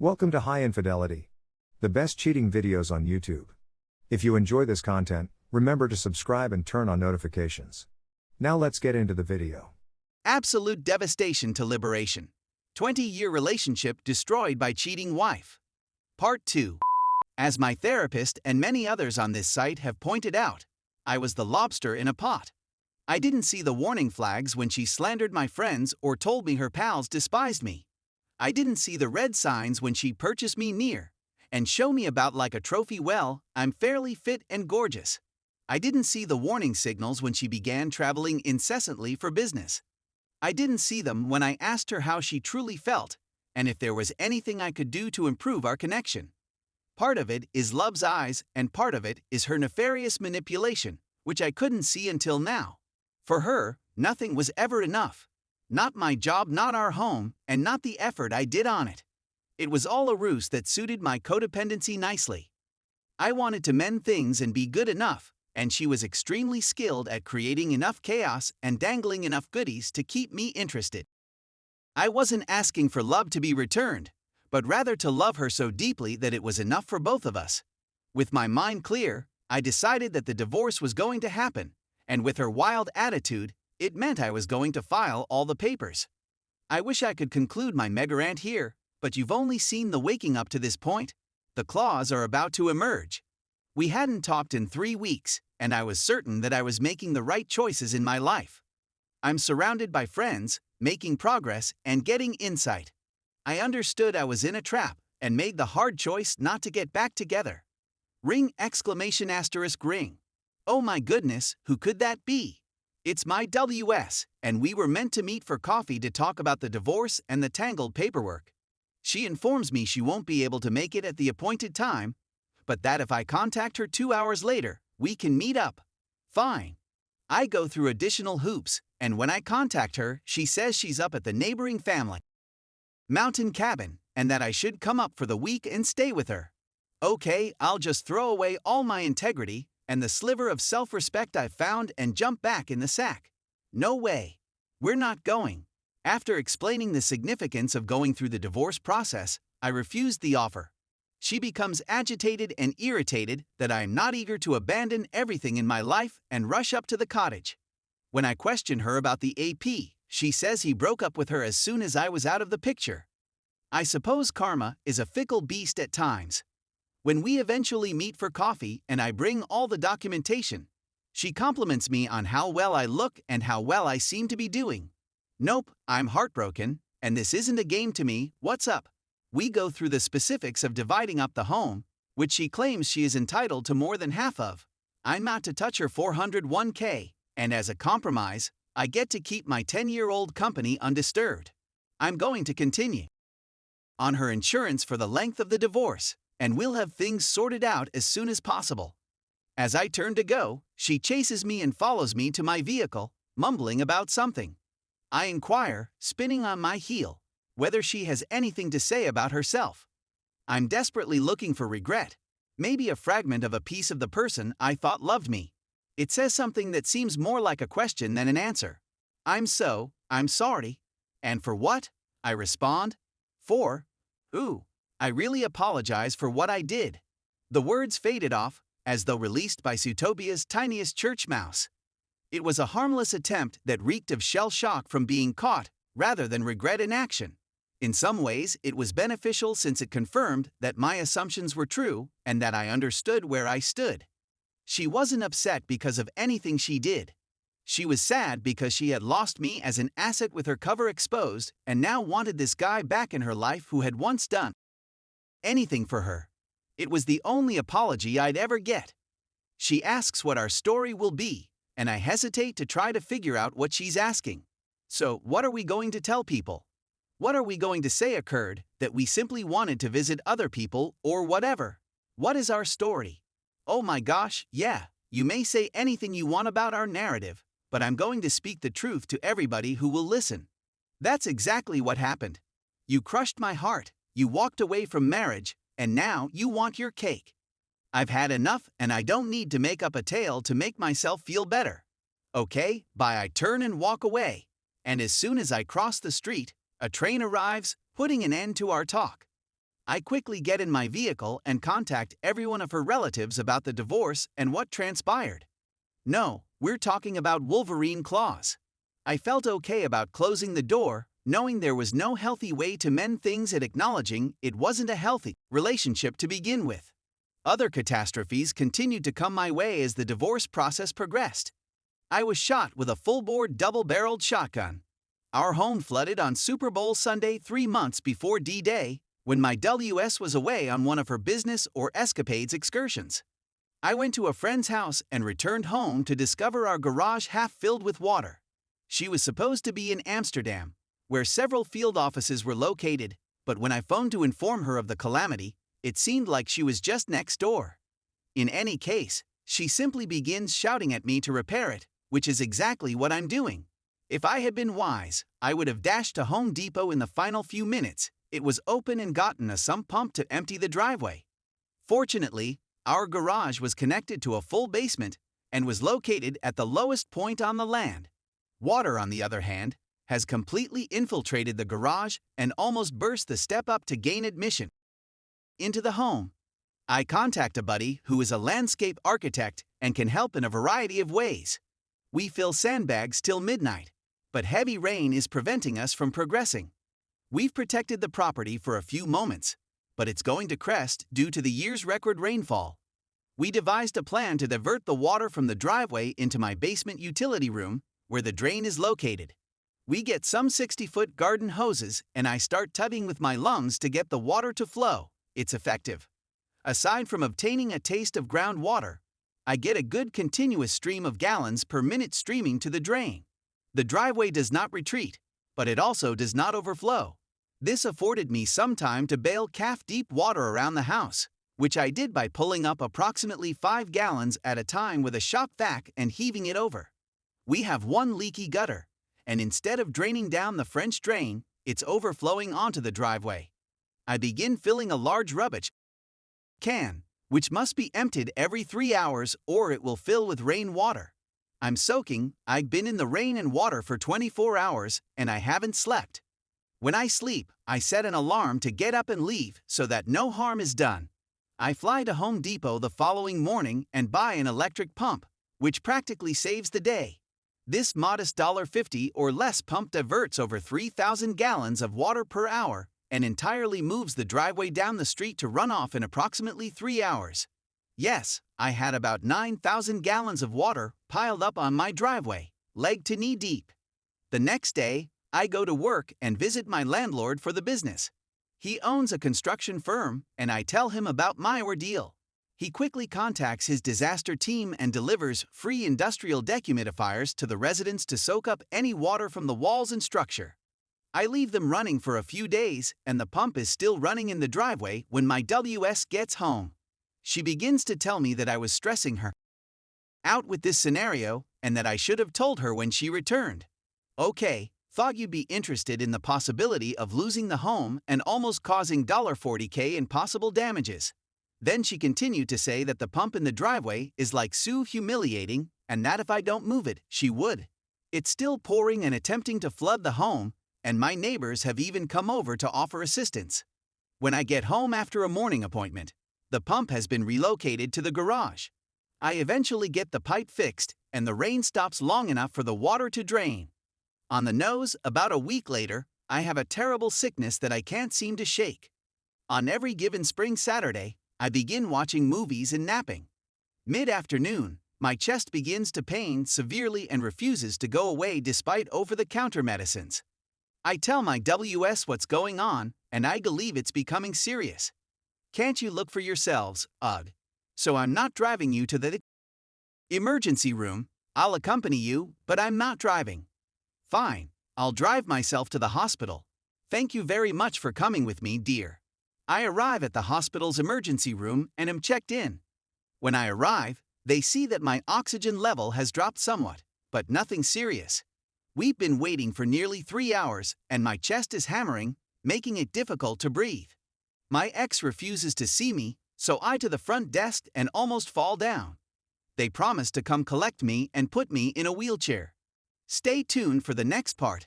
Welcome to High Infidelity, the best cheating videos on YouTube. If you enjoy this content, remember to subscribe and turn on notifications. Now let's get into the video. Absolute devastation to liberation. 20-year relationship destroyed by cheating wife. Part 2. As my therapist and many others on this site have pointed out, I was the lobster in a pot. I didn't see the warning flags when she slandered my friends or told me her pals despised me. I didn't see the red signs when she purchased me near and show me about like a trophy. Well, I'm fairly fit and gorgeous. I didn't see the warning signals when she began traveling incessantly for business. I didn't see them when I asked her how she truly felt and if there was anything I could do to improve our connection. Part of it is love's eyes and part of it is her nefarious manipulation, which I couldn't see until now. For her, nothing was ever enough. Not my job, not our home, and not the effort I did on it. It was all a ruse that suited my codependency nicely. I wanted to mend things and be good enough, and she was extremely skilled at creating enough chaos and dangling enough goodies to keep me interested. I wasn't asking for love to be returned, but rather to love her so deeply that it was enough for both of us. With my mind clear, I decided that the divorce was going to happen, and with her wild attitude, it meant I was going to file all the papers. I wish I could conclude my mega rant here, but you've only seen the waking up to this point. The claws are about to emerge. We hadn't talked in 3 weeks, and I was certain that I was making the right choices in my life. I'm surrounded by friends, making progress, and getting insight. I understood I was in a trap, and made the hard choice not to get back together. Ring! Ring. Oh my goodness, who could that be? It's my WS, and we were meant to meet for coffee to talk about the divorce and the tangled paperwork. She informs me she won't be able to make it at the appointed time, but that if I contact her 2 hours later, we can meet up. Fine. I go through additional hoops, and when I contact her, she says she's up at the neighboring family mountain cabin, and that I should come up for the week and stay with her. Okay, I'll just throw away all my integrity and the sliver of self-respect I found and jump back in the sack. No way. We're not going. After explaining the significance of going through the divorce process, I refused the offer. She becomes agitated and irritated that I am not eager to abandon everything in my life and rush up to the cottage. When I question her about the AP, she says he broke up with her as soon as I was out of the picture. I suppose karma is a fickle beast at times. When we eventually meet for coffee and I bring all the documentation, she compliments me on how well I look and how well I seem to be doing. Nope, I'm heartbroken, and this isn't a game to me. What's up? We go through the specifics of dividing up the home, which she claims she is entitled to more than half of. I'm not to touch her 401k, and as a compromise, I get to keep my 10-year-old company undisturbed. I'm going to continue on her insurance for the length of the divorce, and we'll have things sorted out as soon as possible. As I turn to go, she chases me and follows me to my vehicle, mumbling about something. I inquire, spinning on my heel, whether she has anything to say about herself. I'm desperately looking for regret, maybe a fragment of a piece of the person I thought loved me. It says something that seems more like a question than an answer. I'm sorry. And for what? I respond. For? Ooh. I really apologize for what I did. The words faded off, as though released by Zootopia's tiniest church mouse. It was a harmless attempt that reeked of shell shock from being caught, rather than regret in action. In some ways, it was beneficial since it confirmed that my assumptions were true and that I understood where I stood. She wasn't upset because of anything she did. She was sad because she had lost me as an asset with her cover exposed and now wanted this guy back in her life who had once done anything for her. It was the only apology I'd ever get. She asks what our story will be, and I hesitate to try to figure out what she's asking. So, what are we going to tell people? What are we going to say occurred, that we simply wanted to visit other people, or whatever? What is our story? Oh my gosh, yeah, you may say anything you want about our narrative, but I'm going to speak the truth to everybody who will listen. That's exactly what happened. You crushed my heart. You walked away from marriage, and now you want your cake. I've had enough, and I don't need to make up a tale to make myself feel better. Okay, bye. I turn and walk away, and as soon as I cross the street, a train arrives, putting an end to our talk. I quickly get in my vehicle and contact every one of her relatives about the divorce and what transpired. No, we're talking about Wolverine claws. I felt okay about closing the door, knowing there was no healthy way to mend things and acknowledging it wasn't a healthy relationship to begin with. Other catastrophes continued to come my way as the divorce process progressed. I was shot with a full-bore double-barreled shotgun. Our home flooded on Super Bowl Sunday 3 months before D-Day, when my WS was away on one of her business or escapades excursions. I went to a friend's house and returned home to discover our garage half filled with water. She was supposed to be in Amsterdam, where several field offices were located, but when I phoned to inform her of the calamity, it seemed like she was just next door. In any case, she simply begins shouting at me to repair it, which is exactly what I'm doing. If I had been wise, I would have dashed to Home Depot in the final few minutes. It was open and gotten a sump pump to empty the driveway. Fortunately, our garage was connected to a full basement and was located at the lowest point on the land. Water, on the other hand, has completely infiltrated the garage and almost burst the step up to gain admission into the home. I contact a buddy who is a landscape architect and can help in a variety of ways. We fill sandbags till midnight, but heavy rain is preventing us from progressing. We've protected the property for a few moments, but it's going to crest due to the year's record rainfall. We devised a plan to divert the water from the driveway into my basement utility room, where the drain is located. We get some 60-foot garden hoses and I start tugging with my lungs to get the water to flow. It's effective. Aside from obtaining a taste of groundwater, I get a good continuous stream of gallons per minute streaming to the drain. The driveway does not retreat, but it also does not overflow. This afforded me some time to bail calf-deep water around the house, which I did by pulling up approximately 5 gallons at a time with a shop vac and heaving it over. We have one leaky gutter, and instead of draining down the French drain, it's overflowing onto the driveway. I begin filling a large rubbish can, which must be emptied every 3 hours or it will fill with rainwater. I'm soaking. I've been in the rain and water for 24 hours and I haven't slept. When I sleep, I set an alarm to get up and leave so that no harm is done. I fly to Home Depot the following morning and buy an electric pump, which practically saves the day. This modest $1.50 or less pump diverts over 3,000 gallons of water per hour and entirely moves the driveway down the street to run off in approximately 3 hours. Yes, I had about 9,000 gallons of water piled up on my driveway, leg to knee deep. The next day, I go to work and visit my landlord for the business. He owns a construction firm, and I tell him about my ordeal. He quickly contacts his disaster team and delivers free industrial dehumidifiers to the residents to soak up any water from the walls and structure. I leave them running for a few days, and the pump is still running in the driveway when my WS gets home. She begins to tell me that I was stressing her out with this scenario and that I should have told her when she returned. Okay, thought you'd be interested in the possibility of losing the home and almost causing $40K in possible damages. Then she continued to say that the pump in the driveway is like so humiliating and that if I don't move it, she would. It's still pouring and attempting to flood the home, and my neighbors have even come over to offer assistance. When I get home after a morning appointment, the pump has been relocated to the garage. I eventually get the pipe fixed, and the rain stops long enough for the water to drain. On the nose, about a week later, I have a terrible sickness that I can't seem to shake. On every given spring Saturday, I begin watching movies and napping. Mid-afternoon, my chest begins to pain severely and refuses to go away despite over-the-counter medicines. I tell my WS what's going on, and I believe it's becoming serious. Can't you look for yourselves, ugh? So I'm not driving you to the emergency room. I'll accompany you, but I'm not driving. Fine, I'll drive myself to the hospital. Thank you very much for coming with me, dear. I arrive at the hospital's emergency room and am checked in. When I arrive, they see that my oxygen level has dropped somewhat, but nothing serious. We've been waiting for nearly 3 hours, and my chest is hammering, making it difficult to breathe. My ex refuses to see me, so I to the front desk and almost fall down. They promise to come collect me and put me in a wheelchair. Stay tuned for the next part.